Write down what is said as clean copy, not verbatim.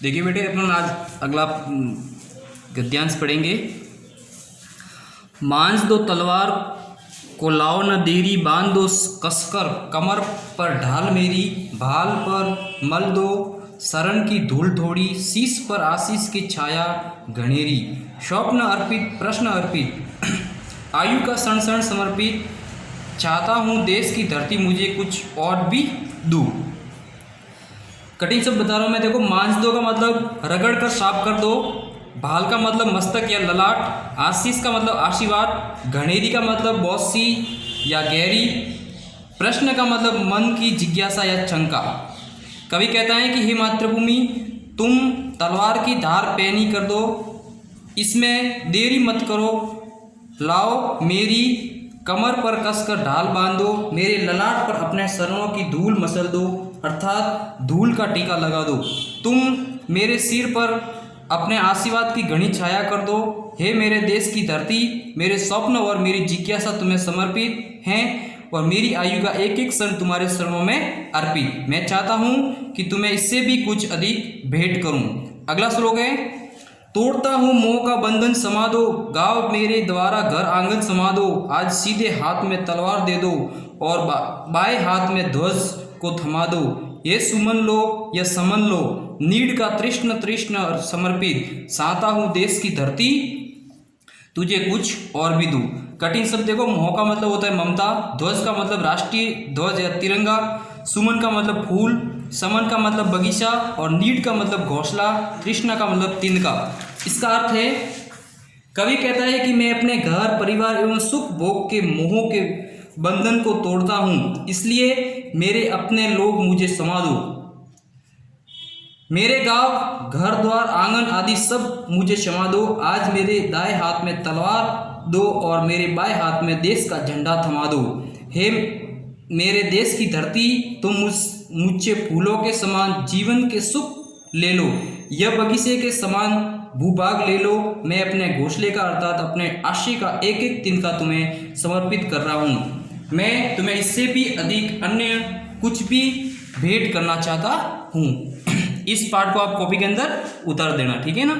देखिए बेटे, अपन आज अगला गद्यांश पढ़ेंगे। मांझ दो तलवार को लाओ न देरी, बांध दो कसकर कमर पर ढाल मेरी, भाल पर मल दो शरण की धूल थोड़ी, शीश पर आशीष की छाया घनेरी, स्वप्न अर्पित प्रश्न अर्पित आयु का क्षण क्षण समर्पित, चाहता हूँ देश की धरती मुझे कुछ और भी दूँ। कठिन शब्द बता रहा हूँ मैं। देखो, मांझ दो का मतलब रगड़ कर साफ कर दो, भाल का मतलब मस्तक या ललाट, आशीष का मतलब आशीर्वाद, घनेरी का मतलब बहुत सी या गहरी, प्रश्न का मतलब मन की जिज्ञासा या शंका। कवि कहता है कि हे मातृभूमि, तुम तलवार की धार पैनी कर दो, इसमें देरी मत करो, लाओ मेरी कमर पर कसकर ढाल बांध दो, मेरे ललाट पर अपने शरणों की धूल मसल दो, अर्थात धूल का टीका लगा दो, तुम मेरे सिर पर अपने आशीर्वाद की घनी छाया कर दो। हे मेरे देश की धरती, मेरे स्वप्न और मेरी जिज्ञासा तुम्हें समर्पित हैं और मेरी आयु का एक एक क्षण तुम्हारे शरणों में अर्पित। मैं चाहता हूँ कि तुम्हें इससे भी कुछ अधिक भेंट करूँ। अगला श्लोक है, तोड़ता हूँ मोह का बंधन समा दो, गाँव मेरे द्वारा घर आंगन समा दो, आज सीधे हाथ में तलवार दे दो और बाएं हाथ में ध्वज को थमा दो, ये सुमन लो या समन लो, नीड का तृष्ण तृष्ण समर्पित, चाहता हूँ देश की धरती तुझे कुछ और भी दूँ। कठिन शब्द देखो, मोह का मतलब होता है ममता, ध्वज का मतलब राष्ट्रीय ध्वज या तिरंगा, सुमन का मतलब फूल, समन का मतलब बगीचा और नीड का मतलब घोंसला, तृष्णा का मतलब तिनका। इसका अर्थ है, कवि कहता है कि मैं अपने घर परिवार एवं सुख भोग के मोह के बंधन को तोड़ता हूँ, इसलिए मेरे अपने लोग मुझे समा दो, मेरे गांव घर द्वार आंगन आदि सब मुझे क्षमा दो, आज मेरे दाएं हाथ में तलवार दो और मेरे बाएं हाथ में देश का झंडा थमा दो। हे मेरे देश की धरती, तुम मुझसे फूलों के समान जीवन के सुख ले लो, यह बगीचे के समान भूभाग ले लो, मैं अपने घोंसले का अर्थात अपने आशय का एक एक तिनका तुम्हें समर्पित कर रहा हूँ। मैं तुम्हें इससे भी अधिक अन्य कुछ भी भेंट करना चाहता हूँ। इस पार्ट को आप कॉपी के अंदर उतार देना, ठीक है ना।